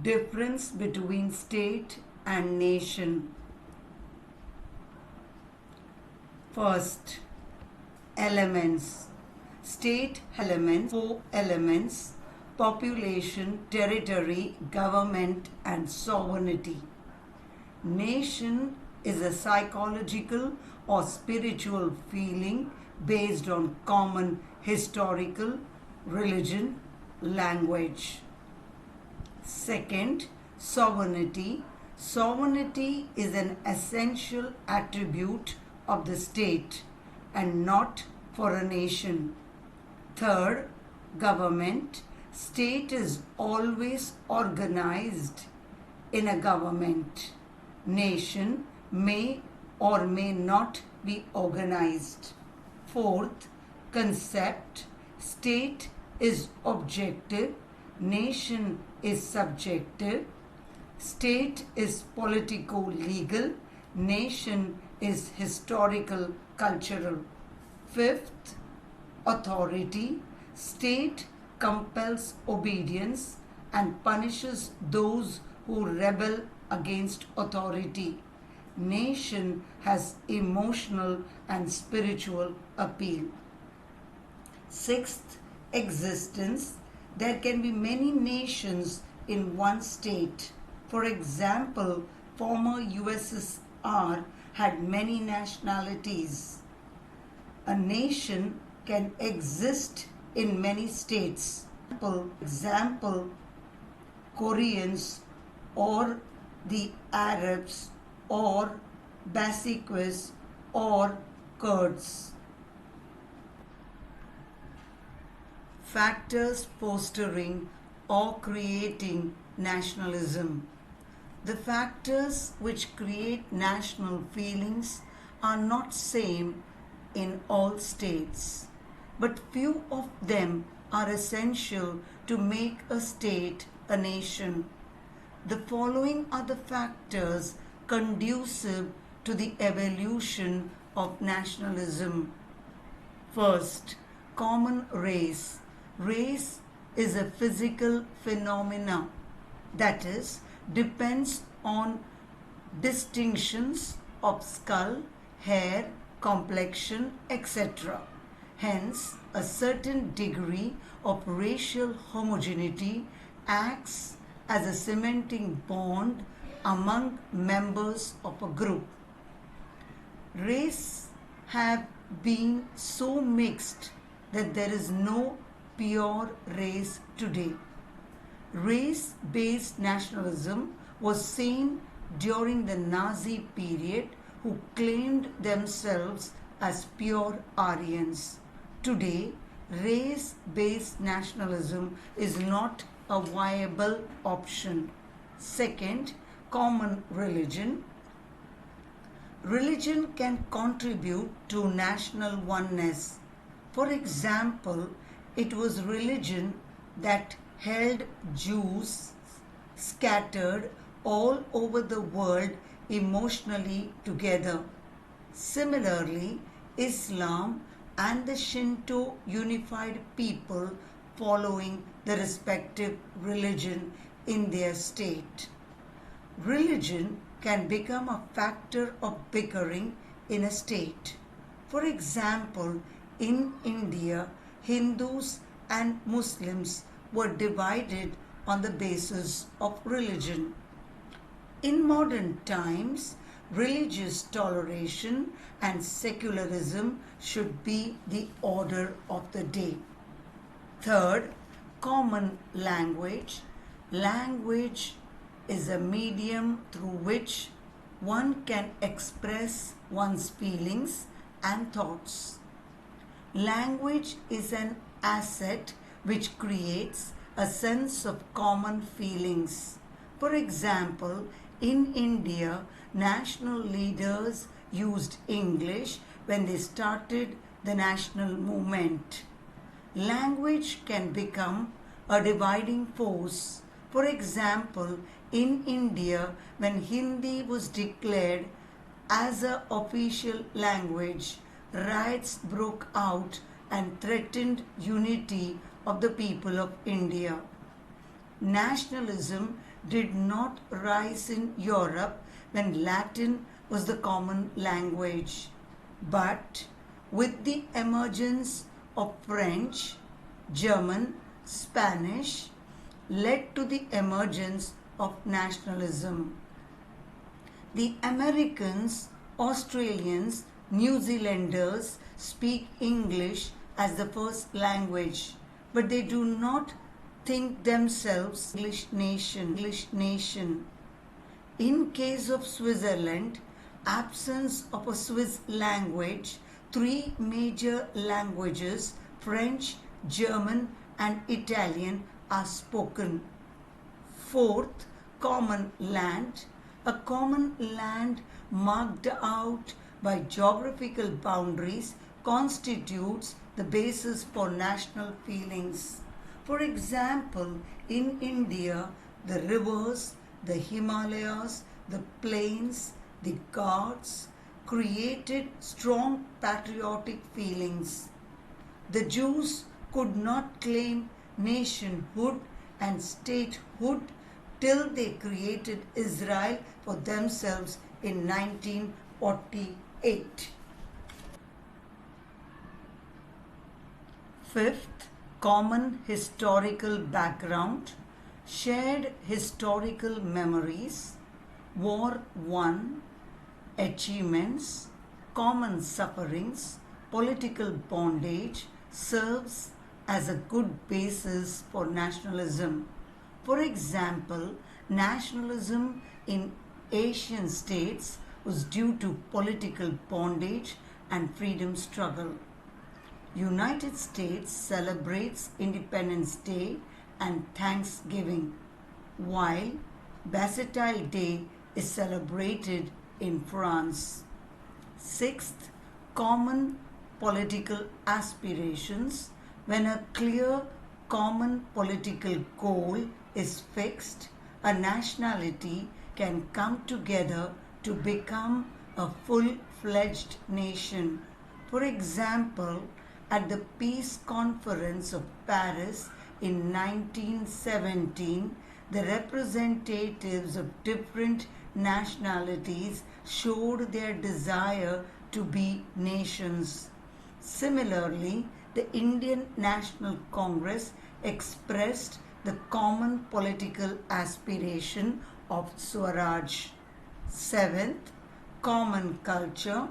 Difference between state and nation. First, elements. State elements, 4 elements: population, territory, government, and sovereignty. Nation is a psychological or spiritual feeling based on common historical, religion, language. Second, sovereignty. Sovereignty is an essential attribute of the state and not for a nation. Third, government. State is always organized in a government. Nation may or may not be organized. Fourth, concept. State is objective. Nation is subjective. State is politico-legal. Nation is historical, cultural. Fifth, authority. State compels obedience and punishes those who rebel against authority. Nation has emotional and spiritual appeal. Sixth, existence. There can be many nations in one state. For example, former USSR had many nationalities. A nation can exist in many states. For example, Koreans or the Arabs or Basiquis or Kurds. Factors fostering or creating nationalism. The factors which create national feelings are not same in all states, but few of them are essential to make a state a nation. The following are the factors conducive to the evolution of nationalism. First, common race. Race is a physical phenomena, that is, depends on distinctions of skull, hair, complexion, etc. Hence, a certain degree of racial homogeneity acts as a cementing bond among members of a group. Race have been so mixed that there is no pure race today. Race-based nationalism was seen during the Nazi period, who claimed themselves as pure Aryans. Today, race-based nationalism is not a viable option. Second, common religion. Religion can contribute to national oneness. For example, it was religion that held Jews scattered all over the world emotionally together. Similarly, Islam and the Shinto unified people following the respective religion in their state. Religion can become a factor of bickering in a state. For example, in India, Hindus and Muslims were divided on the basis of religion. In modern times, religious toleration and secularism should be the order of the day. Third, common language. Language is a medium through which one can express one's feelings and thoughts. Language is an asset which creates a sense of common feelings. For example, in India, national leaders used English when they started the national movement. Language can become a dividing force. For example, in India, when Hindi was declared as an official language, riots broke out and threatened unity of the people of India. Nationalism did not rise in Europe when Latin was the common language, but with the emergence of French, German, Spanish, led to the emergence of nationalism. The Americans, Australians, New Zealanders speak English as the first language, but they do not think themselves English nation. In case of Switzerland, absence of a Swiss language, three major languages, French, German and Italian, are spoken. Fourth, common land. A common land marked out by geographical boundaries constitutes the basis for national feelings. For example, in India, the rivers, the Himalayas, the plains, the Ghats created strong patriotic feelings. The Jews could not claim nationhood and statehood till they created Israel for themselves in 1948. Fifth, common historical background, shared historical memories, war won, achievements, common sufferings, political bondage serves as a good basis for nationalism. For example, nationalism in Asian states was due to political bondage and freedom struggle. United States celebrates Independence Day and Thanksgiving, while Bastille Day is celebrated in France. Sixth, common political aspirations. When a clear common political goal is fixed, a nationality can come together to become a full-fledged nation. For example, at the Peace Conference of Paris in 1917, the representatives of different nationalities showed their desire to be nations. Similarly, the Indian National Congress expressed the common political aspiration of Swaraj. Seventh, common culture.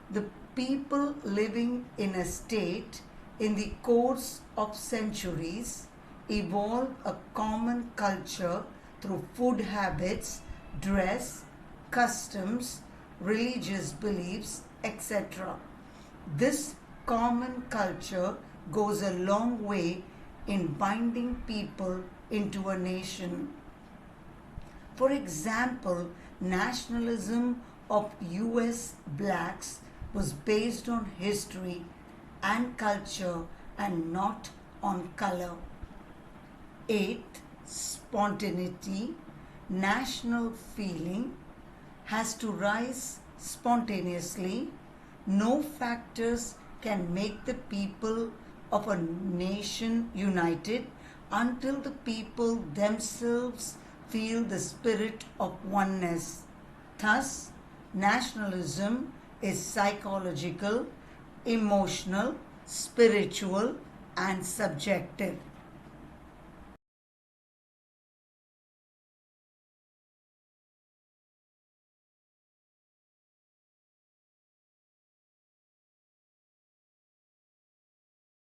The people living in a state in the course of centuries evolve a common culture through food habits, dress, customs, religious beliefs, etc. This common culture goes a long way in binding people into a nation. For example, nationalism of US blacks was based on history and culture and not on color. Eighth, spontaneity. National feeling has to rise spontaneously. No factors can make the people of a nation united until the people themselves feel the spirit of oneness. Thus, nationalism is psychological, emotional, spiritual, and subjective.